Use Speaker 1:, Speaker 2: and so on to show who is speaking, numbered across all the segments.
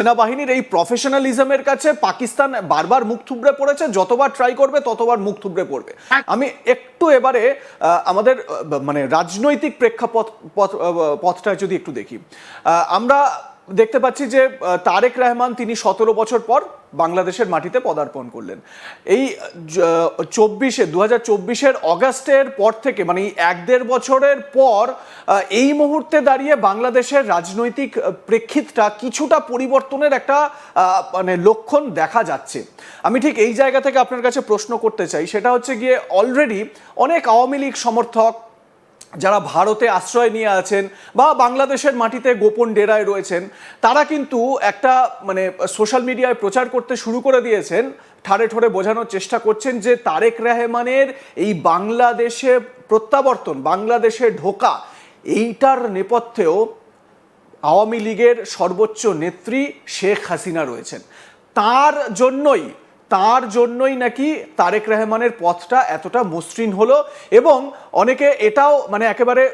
Speaker 1: সেনাবাহিনীর এই প্রফেশনালিজমের কাছে পাকিস্তান বারবার মুখ থুবড়ে পড়েছে, যতবার ট্রাই করবে ততবার মুখ থুবড়ে পড়বে। আমি একটু এবারে আমাদের মানে রাজনৈতিক পথটা যদি একটু দেখি, আমরা দেখতে পাচ্ছি যে তারেক রহমান তিনি 17 বছর পর বাংলাদেশের মাটিতে পদার্পণ করলেন। এই 2024 অগাস্টের পর থেকে, মানে 1-1.5 বছরের পর এই মুহূর্তে দাঁড়িয়ে বাংলাদেশের রাজনৈতিক প্রেক্ষিতটা কিছুটা পরিবর্তনের একটা মানে লক্ষণ দেখা যাচ্ছে। আমি ঠিক এই জায়গা থেকে আপনার কাছে প্রশ্ন করতে চাই, সেটা হচ্ছে গিয়ে অলরেডি অনেক আওয়ামী লীগ সমর্থক যারা ভারতে আশ্রয় নিয়ে আছেন বা বাংলাদেশের মাটিতে গোপন ডেরায় রয়েছেন, তারা কিন্তু একটা মানে সোশ্যাল মিডিয়ায় প্রচার করতে শুরু করে দিয়েছেন, ঠাড়ে ঠোড়ে বোঝানোর চেষ্টা করছেন যে তারেক রহমানের এই বাংলাদেশে প্রত্যাবর্তন, বাংলাদেশে ঢোকা, এইটার নেপথ্যেও আওয়ামী লীগের সর্বোচ্চ নেত্রী শেখ হাসিনা রয়েছেন। তার জন্যই নাকি তারেক রহমানের পথটা এতটা মসৃণ হলো। এবং অনেকে এটাও মানে একেবারে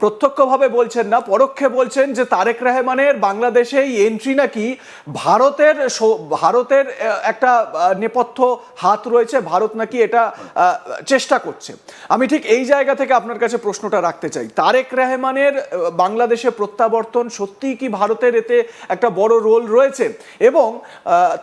Speaker 1: প্রত্যক্ষভাবে বলছেন না, পরোক্ষে বলছেন যে তারেক রহমানের বাংলাদেশে এই এন্ট্রি নাকি ভারতের একটা নেপথ্য হাত রয়েছে, ভারত নাকি এটা চেষ্টা করছে। আমি ঠিক এই জায়গা থেকে আপনার কাছে প্রশ্নটা রাখতে চাই, তারেক রহমানের বাংলাদেশে প্রত্যাবর্তন সত্যিই কি ভারতের এতে একটা বড় রোল রয়েছে? এবং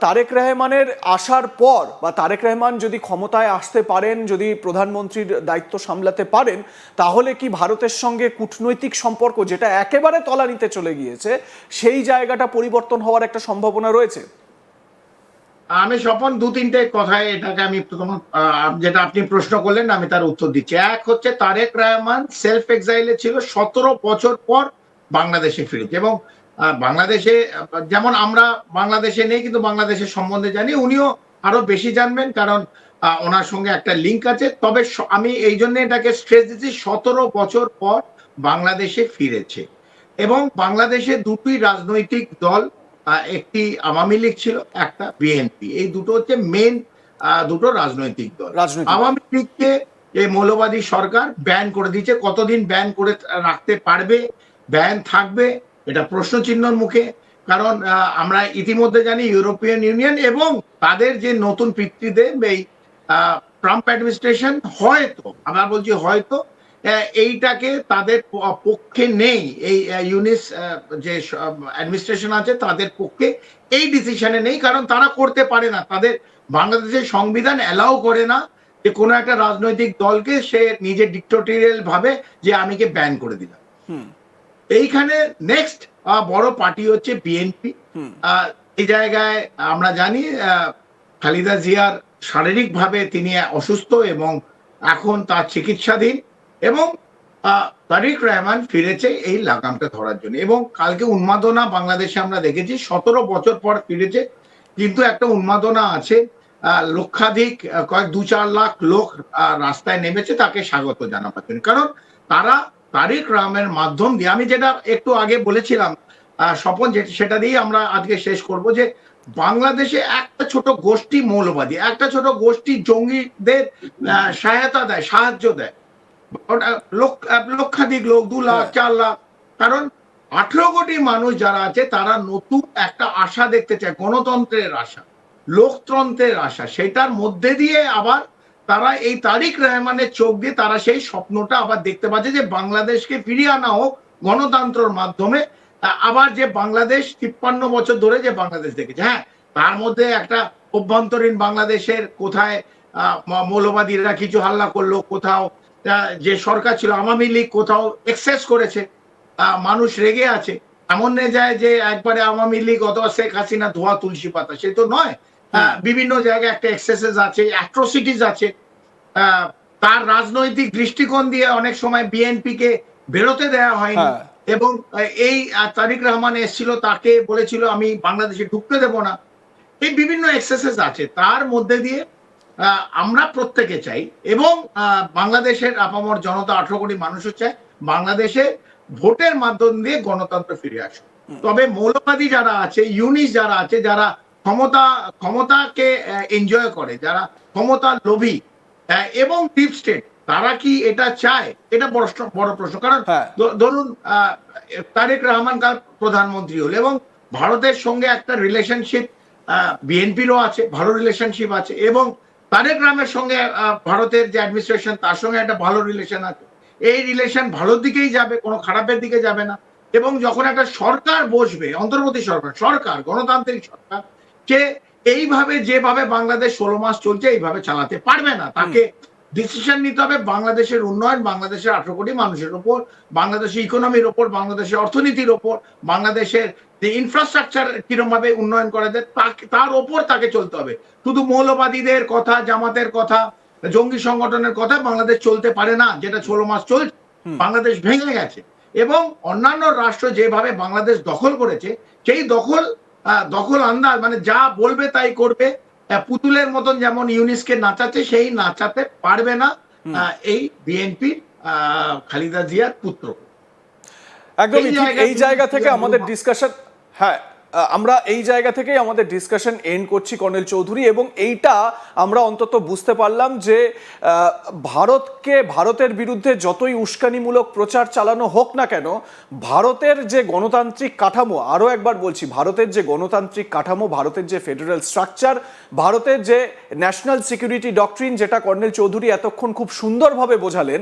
Speaker 1: তারেক রহমানের আসার পর বা তারেক রহমান যদি ক্ষমতায় আসতে পারেন, যদি প্রধানমন্ত্রীর দায়িত্ব সামলাতে পারেন, তাহলে কি ভারতের সঙ্গে কূটনৈতিক সম্পর্ক যেটা একেবারে তলানিতে চলে গিয়েছে, সেই জায়গাটা পরিবর্তন হওয়ার একটা সম্ভাবনা রয়েছে?
Speaker 2: আমি স্বপন 2-3টে কথায় এটাকে আমি যেটা আপনি প্রশ্ন করলেন আমি তার উত্তর দিচ্ছি। এক হচ্ছে তারেক রহমান সেলফ এক্সাইলে ছিল, 17 বছর পর বাংলাদেশে ফিরেছে। এবং বাংলাদেশে যেমন আমরা বাংলাদেশে নেই কিন্তু বাংলাদেশের সম্বন্ধে জানি, উনিও আরো বেশি জানবেন কারণ ওনার সঙ্গে একটা লিঙ্ক আছে। তবে আমি এই জন্য এটাকে স্ট্রেস দিচ্ছি, 17 বছর পর বাংলাদেশে ফিরেছে। এবং বাংলাদেশে দুটি রাজনৈতিক দল, একটি আওয়ামী লীগ ছিল, একটা বিএনপি, এই দুটো হচ্ছে মেন দুটো রাজনৈতিক দল। আওয়ামী লীগকে এই মৌলবাদী সরকার ব্যান করে দিয়েছে। কতদিন ব্যান করে রাখতে পারবে, ব্যান থাকবে, এটা প্রশ্ন চিহ্নর মুখে। কারণ আমরা ইতিমধ্যে জানি ইউরোপিয়ান ইউনিয়ন এবং তাদের যে নতুন পিতৃদেব এই ট্রাম্প অ্যাডমিনিস্ট্রেশন হয়তো, আমরা বলছি হয়তো, এইটাকে তাদের পক্ষে নেই, এই ইউনিস যে অ্যাডমিনিস্ট্রেশন আছে তাদের পক্ষে এই ডিসিশনে নেই, কারণ তারা করতে পারে না, তাদের বাংলাদেশের সংবিধান অ্যালাউ করে না যে কোনো একটা রাজনৈতিক দলকে সে নিজের ডিক্টেটরিয়াল ভাবে যে আমি কে ব্যান করে দিলাম। এইখানে নেক্সট বড় পার্টি হচ্ছে বিএনপি। এই জায়গায় আমরা জানি খালেদা জিয়ার শারীরিকভাবে তিনি অসুস্থ এবং এখন তার চিকিৎসাধীন, এবং তারেক রহমান ফিরেছে এই লাগামটা ধরার জন্য। এবং কালকে উন্মাদনা বাংলাদেশে আমরা দেখেছি, 17 বছর পর ফিরেছে, কিন্তু একটা উন্মাদনা আছে, লক্ষাধিক কয়েক 2-4 লাখ লোক রাস্তায় নেমেছে তাকে স্বাগত জানাবার জন্য। কারণ তারা তারেক রহমানের মাধ্যম দিয়ে, আমি যেটা একটু আগে বলেছিলাম স্বপন, সেটা দিয়ে আমরা আজকে শেষ করব, যে বাংলাদেশে একটা ছোট গোষ্ঠী মৌলবাদী, একটা ছোট গোষ্ঠী জঙ্গিদের সহায়তা দেয়, সাহায্য দেয়, লক্ষাধিক লোক, 2 লাখ 4 লাখ। কারণ 18 কোটি মানুষ যারা আছে তারা নতুন একটা আশা দেখতে চায়, গণতন্ত্রের আশা, লোকতন্ত্রের আশা। সেটার মধ্যে দিয়ে আবার তারা এই তারেক রহমানের চোখ দিয়ে তারা সেই স্বপ্নটা আবার দেখতে পাচ্ছে যে বাংলাদেশকে ফিরিয়ে আনা হোক গণতন্ত্রের মাধ্যমে। আবার যে বাংলাদেশ 53 বছর ধরে যে বাংলাদেশ দেখেছে, হ্যাঁ, তার মধ্যে একটা অভ্যন্তরীণ বাংলাদেশের কোথায় মৌলবাদীরা কিছু হাল্লা করলো, কোথাও যে সরকার ছিল আওয়ামী লীগ কোথাও এক্সেস করেছে, মানুষ রেগে আছে। এমন নেই যায় যে একবারে আওয়ামী লীগ অথবা শেখ হাসিনা ধোয়া তুলসী পাতা, সে তো নয়। বিভিন্ন জায়গায় একটা এক্সেসেস আছে, অ্যাট্রোসিটিস আছে। তার রাজনৈতিক দৃষ্টিকোণ দিয়ে অনেক সময় বিএনপি কে বেরোতে দেওয়া হয়নি। এবং এই তারেক রহমান এসেছিল, তাকে বলেছিল আমি বাংলাদেশে ঢুকতে দেব না। এই বিভিন্ন এক্সেসেস আছে, তার মধ্যে দিয়ে আমরা প্রত্যেকে চাই এবং বাংলাদেশের আপামর জনতা 18 কোটি মানুষও চায় বাংলাদেশে ভোটের মাধ্যম দিয়ে গণতন্ত্র ফিরে আসুক। তবে মৌলবাদী যারা আছে, ইউনিস যারা আছে, যারা ক্ষমতাকে এনজয় করে, যারা ক্ষমতার লোভী এবং ডিপ স্টেট, তারা কি এটা চায়? এটা বড় প্রশ্ন। কারণ ধরুন তারেক রহমান কাল প্রধানমন্ত্রী হল এবং ভারতের সঙ্গে একটা রিলেশনশিপ বিএনপিরও আছে, ভালো রিলেশনশিপ আছে, এবং তারেক রহমানের সঙ্গে ভারতের যে অ্যাডমিনিস্ট্রেশন তার সঙ্গে একটা ভালো রিলেশন আছে। এই রিলেশন ভালোর দিকেই যাবে, কোনো খারাপের দিকে যাবে না। এবং যখন একটা সরকার বসবে, অন্তর্বর্তী সরকার, সরকার গণতান্ত্রিক সরকার, যে এইভাবে যেভাবে বাংলাদেশ 16 মাস চলছে এইভাবে চালাতে পারবে না। তাকে ডিসিশন নিতে হবে বাংলাদেশের উন্নয়ন, বাংলাদেশের 18 কোটি মানুষের উপর, বাংলাদেশের ইকোনমির উপর, বাংলাদেশের অর্থনীতির উপর, বাংলাদেশের যে ইনফ্রাস্ট্রাকচার কিরকম ভাবে উন্নয়ন করা যায় তার ওপর তাকে চলতে হবে। শুধু মৌলবাদীদের কথা, জামাতের কথা, জঙ্গি সংগঠনের কথা বাংলাদেশ চলতে পারে না, যেটা 16 মাস চলছে। বাংলাদেশ ভেঙে গেছে এবং অন্যান্য রাষ্ট্র যেভাবে বাংলাদেশ দখল করেছে, সেই দখল আন্দাজ, মানে যা বলবে তাই করবে, পুতুলের মতন যেমন ইউনিসকে নাচাচ্ছে, সেই নাচাতে পারবে না এই বিএনপি খালেদা জিয়ার পুত্র।
Speaker 1: একদমই ঠিক। এই জায়গা থেকে আমাদের ডিসকাশন, হ্যাঁ, আমরা এই জায়গা থেকেই আমাদের ডিসকাশন এন্ড করছি কর্নেল চৌধুরী, এবং এইটা আমরা অন্তত বুঝতে পারলাম যে ভারতের বিরুদ্ধে যতই উস্কানিমূলক প্রচার চালানো হোক না কেন, ভারতের যে গণতান্ত্রিক কাঠামো, আরও একবার বলছি, ভারতের যে গণতান্ত্রিক কাঠামো, ভারতের যে ফেডারেল স্ট্রাকচার, ভারতের যে ন্যাশনাল সিকিউরিটি ডক্ট্রিন, যেটা কর্নেল চৌধুরী এতক্ষণ খুব সুন্দরভাবে বোঝালেন,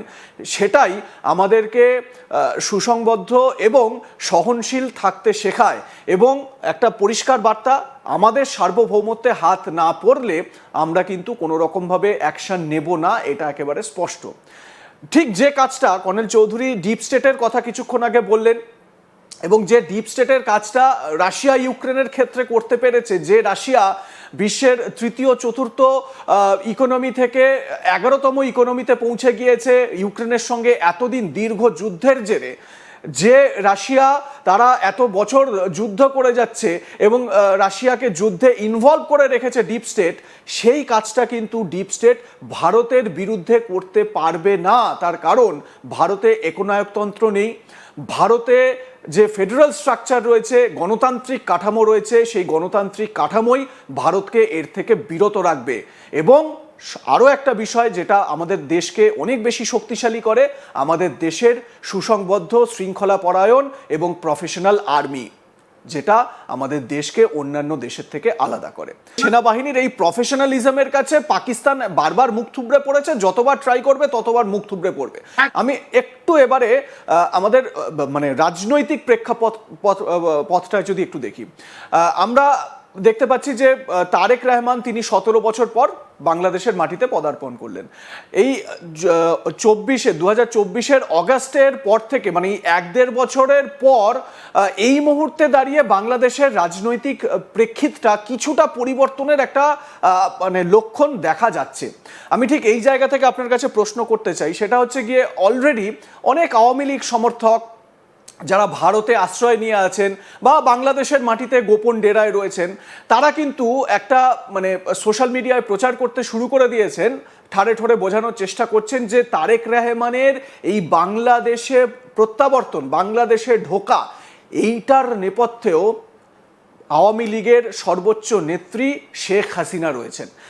Speaker 1: সেটাই আমাদেরকে সুসংবদ্ধ এবং সহনশীল থাকতে শেখায়। এবং একটা পরিষ্কার বার্তা, আমাদের সার্বভৌমত্বে হাত না পড়লে আমরা কিন্তু কোনো রকমভাবে অ্যাকশন নেব না, এটা একেবারে স্পষ্ট। ঠিক যে কাজটা কর্নেল চৌধুরী ডিপ স্টেটের কথা কিছুক্ষণ আগে বললেন, এবং যে ডিপ স্টেটের কাজটা রাশিয়া ইউক্রেনের ক্ষেত্রে করতে পেরেছে, যে রাশিয়া বিশ্বের তৃতীয় চতুর্থ ইকোনমি থেকে 11তম ইকোনমিতে পৌঁছে গিয়েছে ইউক্রেনের সঙ্গে এতদিন দীর্ঘ যুদ্ধের জেরে, যে রাশিয়া তারা এত বছর যুদ্ধ করে যাচ্ছে এবং রাশিয়াকে যুদ্ধে ইনভলভ করে রেখেছে ডিপ স্টেট, সেই কাজটা কিন্তু ডিপ স্টেট ভারতের বিরুদ্ধে করতে পারবে না। তার কারণ ভারতে একনায়কতন্ত্র নেই, ভারতে যে ফেডারেল স্ট্রাকচার রয়েছে, গণতান্ত্রিক কাঠামো রয়েছে, সেই গণতান্ত্রিক কাঠামোই ভারতকে এর থেকে বিরত রাখবে। এবং আরও একটা বিষয় যেটা আমাদের দেশকে অনেক বেশি শক্তিশালী করে, আমাদের দেশের সুসংবদ্ধ, শৃঙ্খলাপরায়ণ এবং প্রফেশনাল আর্মি, যেটা আমাদের দেশকে অন্যান্য দেশের থেকে আলাদা করে। সেনাবাহিনীর এই প্রফেশনালিজমের কাছে পাকিস্তান বারবার মুখ থুবড়ে পড়েছে, যতবার ট্রাই করবে ততবার মুখ থুবড়ে পড়বে। আমি একটু এবারে আমাদের মানে রাজনৈতিক পথটা যদি একটু দেখি, আমরা দেখতে পাচ্ছি যে তারেক রহমান তিনি 17 বছর পর বাংলাদেশের মাটিতে পদার্পণ করলেন। এই 2024-এর অগাস্টের পর থেকে, মানে 1-1.5 বছরের পর এই মুহূর্তে দাঁড়িয়ে বাংলাদেশের রাজনৈতিক প্রেক্ষিতটা কিছুটা পরিবর্তনের একটা মানে লক্ষণ দেখা যাচ্ছে। আমি ঠিক এই জায়গা থেকে আপনার কাছে প্রশ্ন করতে চাই, সেটা হচ্ছে গিয়ে অলরেডি অনেক আওয়ামী লীগ সমর্থক যারা ভারতে আশ্রয় নিয়ে আছেন বা বাংলাদেশের মাটিতে গোপন ডেরায় রয়েছেন, তারা কিন্তু একটা মানে সোশ্যাল মিডিয়ায় প্রচার করতে শুরু করে দিয়েছেন, ঠাড়ে ঠোড়ে বোঝানোর চেষ্টা করছেন যে তারেক রহমানের এই বাংলাদেশে প্রত্যাবর্তন, বাংলাদেশে ঢোকা, এইটার নেপথ্যেও আওয়ামী লীগের সর্বোচ্চ নেত্রী শেখ হাসিনা রয়েছেন।